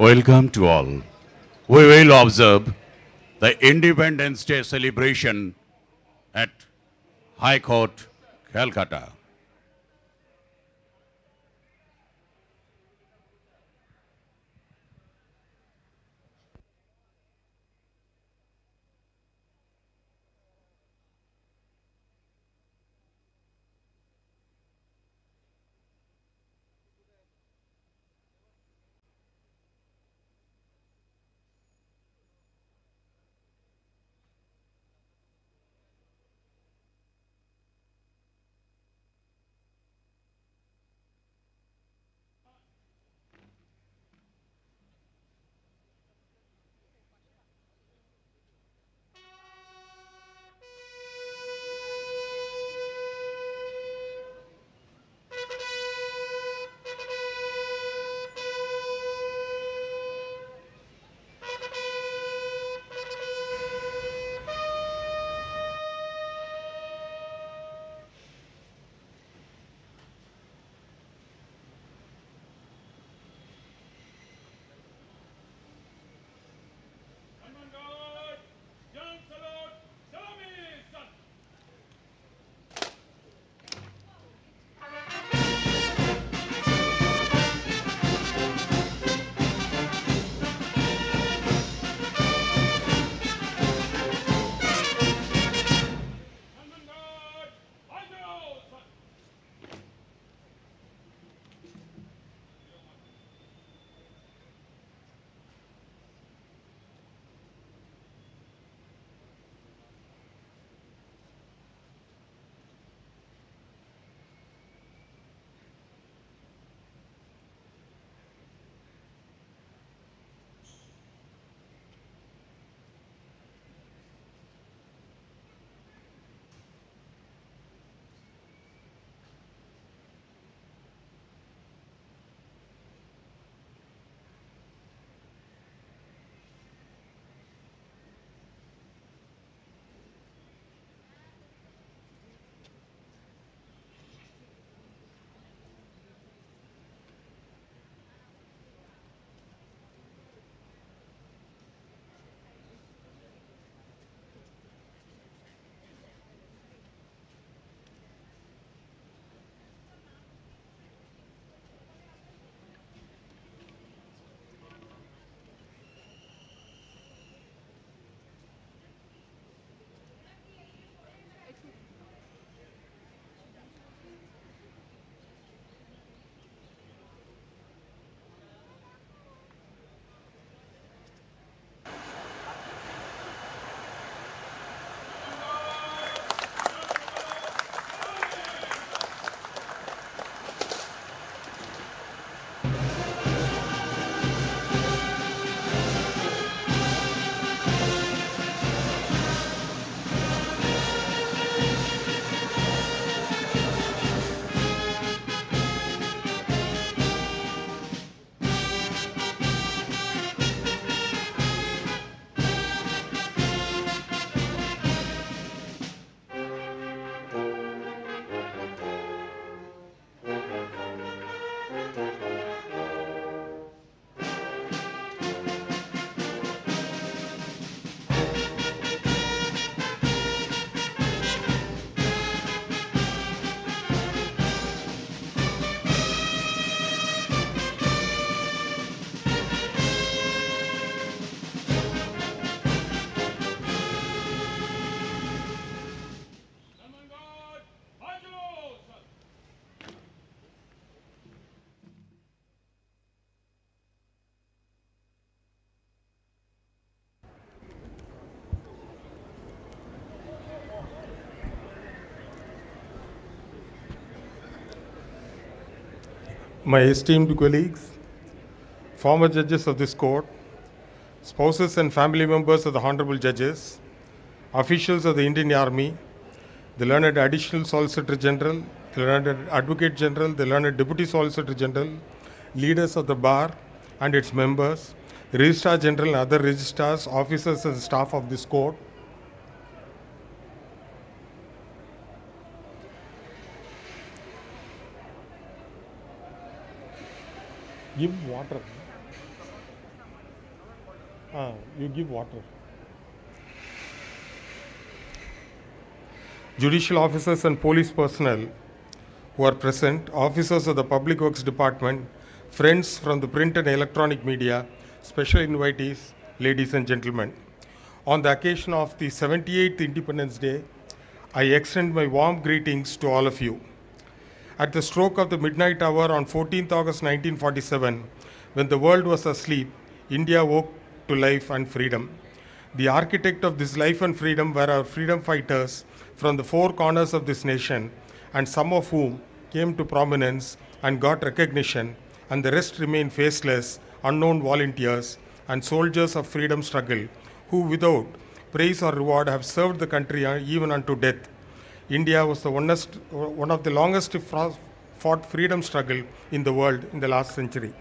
Welcome to all. We will observe the Independence Day celebration at High Court, Calcutta. My esteemed colleagues, former judges of this court, spouses and family members of the honorable judges, officials of the Indian Army, the learned Additional Solicitor General, the learned Advocate General, the learned Deputy Solicitor General, leaders of the bar and its members, Registrar General and other registrars, officers and staff of this court. Give water. You give water. Judicial officers and police personnel who are present, officers of the Public Works Department, friends from the print and electronic media, special invitees, ladies and gentlemen. On the occasion of the 78th Independence Day, I extend my warm greetings to all of you. At the stroke of the midnight hour on 14th August 1947, when the world was asleep, India woke to life and freedom. The architect of this life and freedom were our freedom fighters from the four corners of this nation, and some of whom came to prominence and got recognition, and the rest remain faceless, unknown volunteers and soldiers of freedom struggle, who without praise or reward have served the country even unto death. India was one of the longest fought freedom struggle in the world in the last century.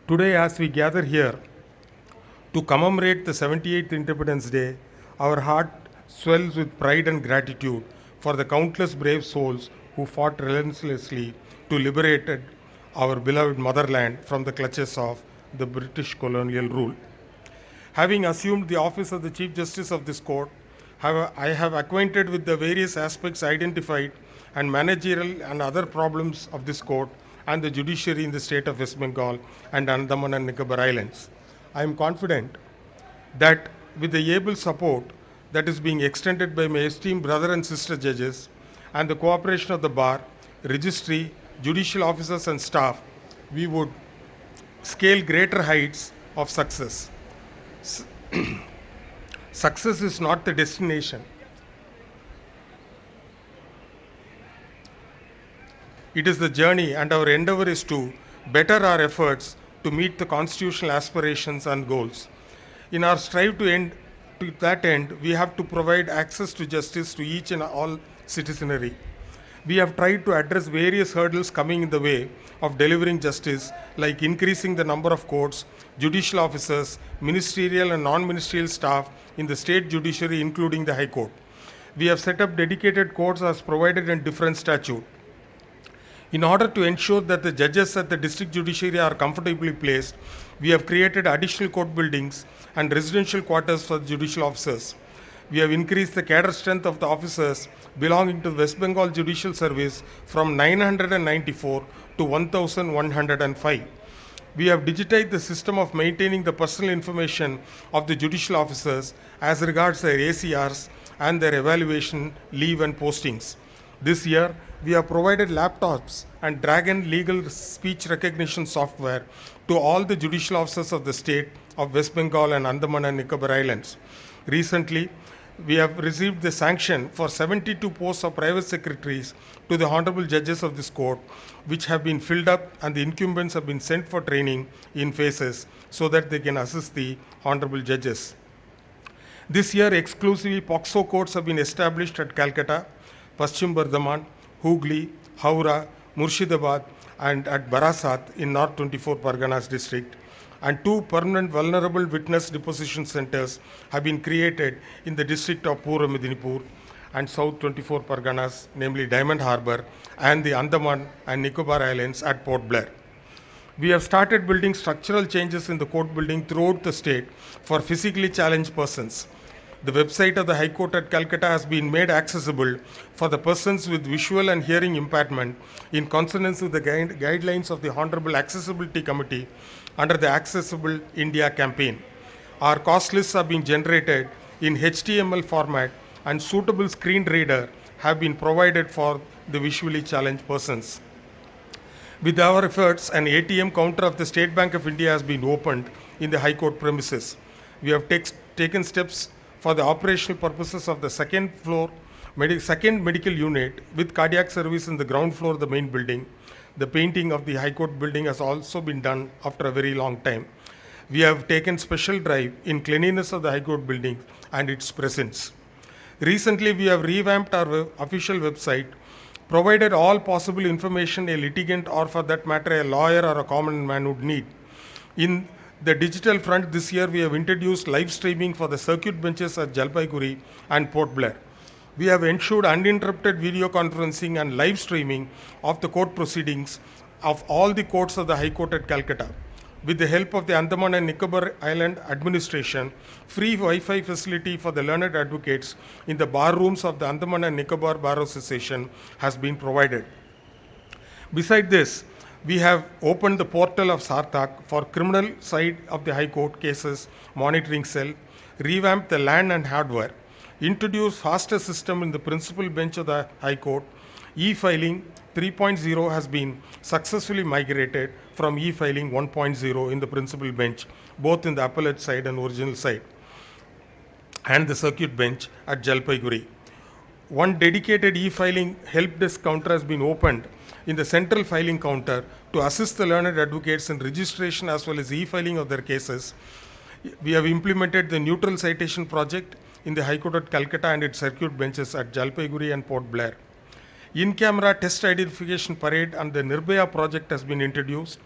Today, as we gather here to commemorate the 78th Independence Day, our heart swells with pride and gratitude for the countless brave souls who fought relentlessly to liberate our beloved motherland from the clutches of the British colonial rule. Having assumed the office of the Chief Justice of this court, I have acquainted with the various aspects identified and managerial and other problems of this court and the judiciary in the state of West Bengal and Andaman and Nicobar Islands. I am confident that with the able support that is being extended by my esteemed brother and sister judges and the cooperation of the bar, registry, judicial officers and staff, we would scale greater heights of success. Success is not the destination. It is the journey, and our endeavor is to better our efforts to meet the constitutional aspirations and goals. In our strive to that end, we have to provide access to justice to each and all citizenry. We have tried to address various hurdles coming in the way of delivering justice, like increasing the number of courts, judicial officers, ministerial and non-ministerial staff in the state judiciary, including the High Court. We have set up dedicated courts as provided in different statutes. In order to ensure that the judges at the district judiciary are comfortably placed, we have created additional court buildings and residential quarters for the judicial officers. We have increased the cadre strength of the officers belonging to the West Bengal Judicial Service from 994 to 1,105. We have digitized the system of maintaining the personal information of the judicial officers as regards their ACRs and their evaluation, leave and postings. This year, we have provided laptops and Dragon legal speech recognition software to all the judicial officers of the state of West Bengal and Andaman and Nicobar Islands. Recently, we have received the sanction for 72 posts of private secretaries to the honorable judges of this court, which have been filled up, and the incumbents have been sent for training in phases so that they can assist the honorable judges. This year, exclusively POCSO courts have been established at Calcutta, Paschim Bardhaman, Hooghly, Howrah, Murshidabad, and at Barasat in North 24 Parganas district. And two permanent vulnerable witness deposition centers have been created in the district of Pura Medinipur and South 24 Parganas, namely Diamond Harbour, and the Andaman and Nicobar Islands at Port Blair. We have started building structural changes in the court building throughout the state for physically challenged persons. The website of the High Court at Calcutta has been made accessible for the persons with visual and hearing impairment in consonance with the guidelines of the Honorable Accessibility Committee under the Accessible India campaign. Our cost lists are being generated in HTML format, and suitable screen reader have been provided for the visually challenged persons. With our efforts, an ATM counter of the State Bank of India has been opened in the High Court premises. We have taken steps for the operational purposes of the second medical unit with cardiac service in the ground floor of the main building, The painting of the High Court building has also been done after a very long time. We have taken special drive in cleanliness of the High Court building and its presence. Recently, we have revamped our official website, provided all possible information a litigant or for that matter a lawyer or a common man would need. In the digital front this year, we have introduced live streaming for the circuit benches at Jalpaiguri and Port Blair. We have ensured uninterrupted video conferencing and live streaming of the court proceedings of all the courts of the High Court at Calcutta. With the help of the Andaman and Nicobar Island administration, free Wi-Fi facility for the learned advocates in the bar rooms of the Andaman and Nicobar Bar Association has been provided. Beside this, we have opened the portal of Sarthak for criminal side of the High Court cases monitoring cell, revamped the land and hardware, introduced faster system in the principal bench of the High Court. E-filing 3.0 has been successfully migrated from e-filing 1.0 in the principal bench, both in the appellate side and original side, and the circuit bench at Jalpaiguri. One dedicated e-filing help desk counter has been opened in the central filing counter to assist the learned advocates in registration as well as e-filing of their cases. We have implemented the neutral citation project in the High Court at Calcutta and its circuit benches at Jalpaiguri and Port Blair. In-camera test identification parade and the Nirbhaya project has been introduced.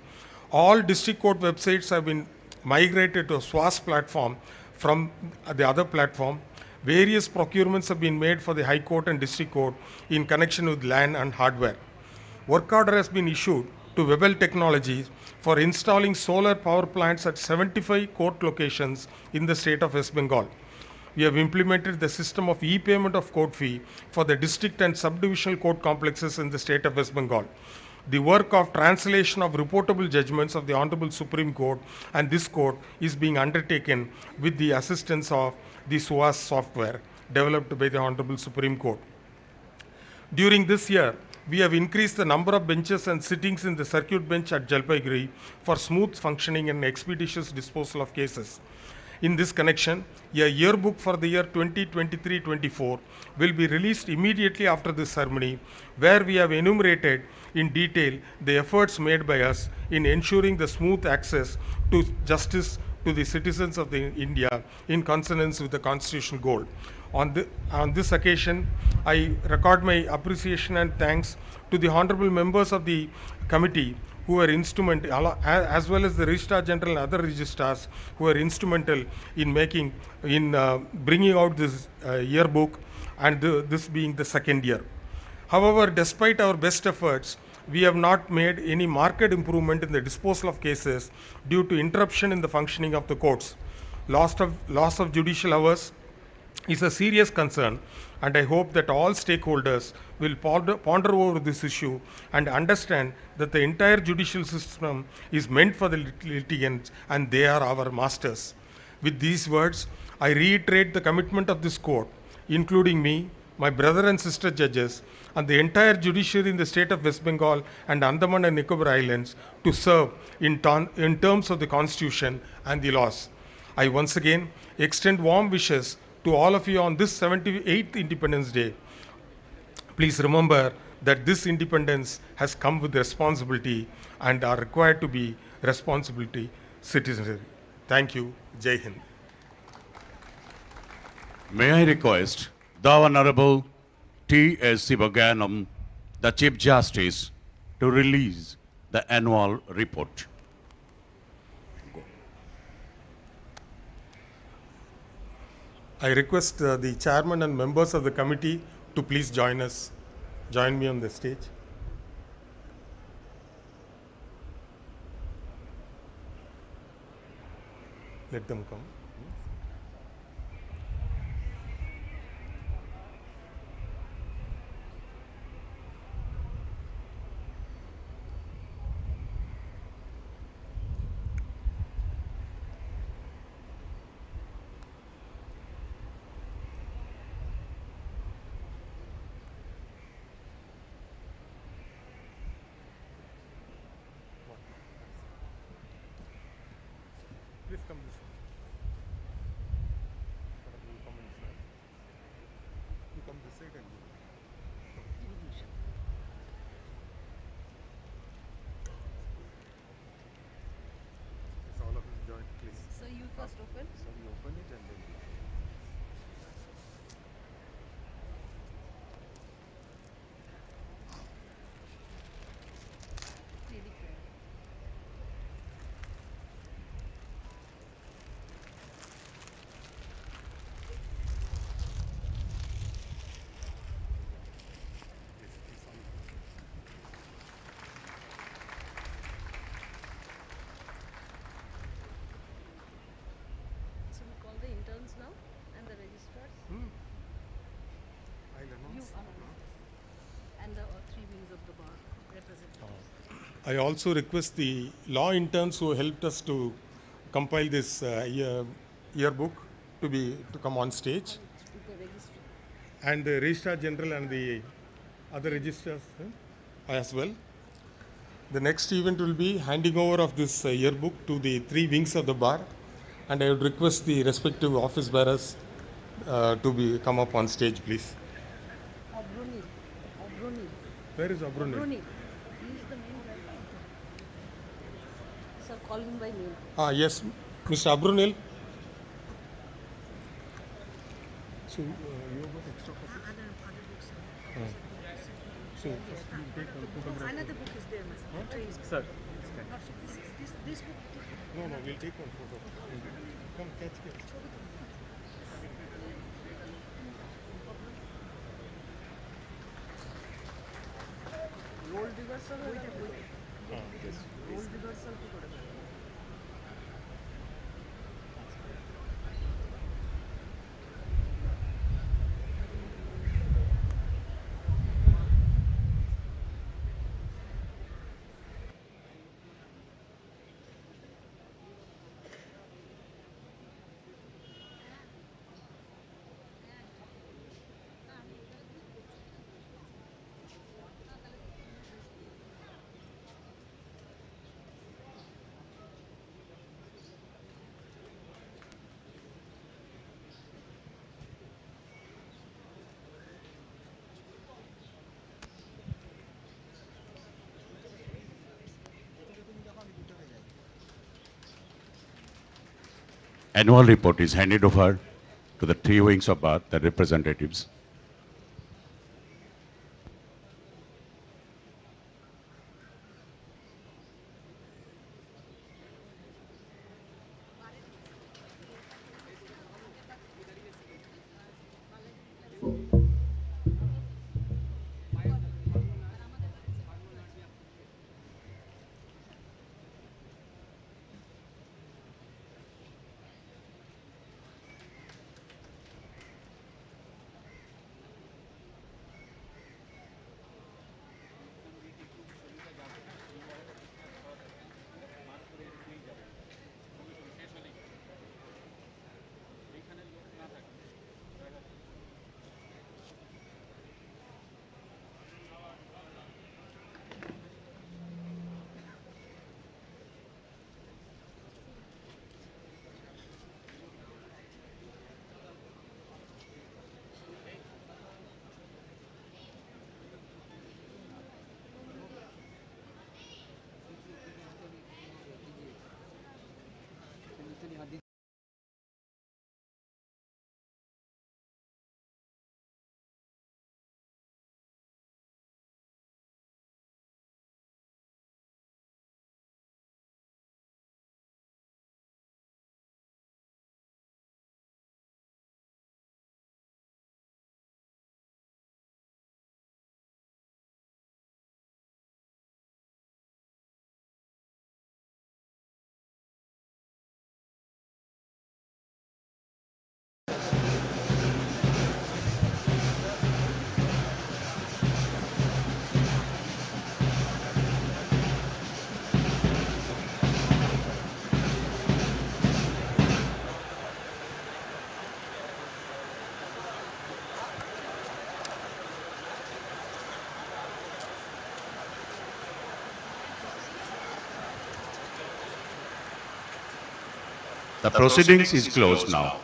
All district court websites have been migrated to a SWAS platform from the other platform. Various procurements have been made for the High Court and District Court in connection with land and hardware. Work order has been issued to Webel Technologies for installing solar power plants at 75 court locations in the state of West Bengal. We have implemented the system of e-payment of court fee for the district and subdivisional court complexes in the state of West Bengal. The work of translation of reportable judgments of the Honorable Supreme Court and this court is being undertaken with the assistance of the SUAS software developed by the Honorable Supreme Court. During this year, we have increased the number of benches and sittings in the circuit bench at Jalpaiguri for smooth functioning and expeditious disposal of cases. In this connection, a yearbook for the year 2023-24 will be released immediately after this ceremony, where we have enumerated in detail the efforts made by us in ensuring the smooth access to justice to the citizens of India in consonance with the constitutional goal. On this occasion, I record my appreciation and thanks to the honorable members of the committee who were instrumental, as well as the Registrar General and other registrars who were instrumental in bringing out this yearbook, and this being the second year. However, despite our best efforts, we have not made any marked improvement in the disposal of cases due to interruption in the functioning of the courts. Loss of judicial hours is a serious concern, and I hope that all stakeholders will ponder over this issue and understand that the entire judicial system is meant for the litigants and they are our masters. With these words, I reiterate the commitment of this court, including me, my brother and sister judges, and the entire judiciary in the state of West Bengal and Andaman and Nicobar Islands to serve in terms of the Constitution and the laws. I once again extend warm wishes to all of you on this 78th Independence Day. Please remember that this independence has come with responsibility and are required to be responsibility citizenry. Thank you. Jai Hind. May I request the Honorable T.S. Sivaganam, the Chief Justice, to release the annual report. I request the chairman and members of the committee to please join me on the stage. Let them come. Please come this way. first open? So we open it and then Really fair. So we call the interns now and the registrars. I'll You announce. announce. And the three wings of the bar representatives. I also request the law interns who helped us to compile this yearbook to come on stage, The registry. and the Registrar General and the other registrars as well. The next event will be handing over of this yearbook to the three wings of the bar, and I would request the respective office bearers to come up on stage, please. Abronil. Abronil. Where is Abrunil? Abronil. He is the main driver. Sir, call him by name. Yes, Mr. Abrunil. So you got extra copy? Other books. So first we'll take one photograph. Another book is there, Mr. sir. Not this book. No, we'll take one photo. Come, catch. Role reversal or role reversal to go to Annual report is handed over to the three wings of bar, the representatives. The proceedings is closed now.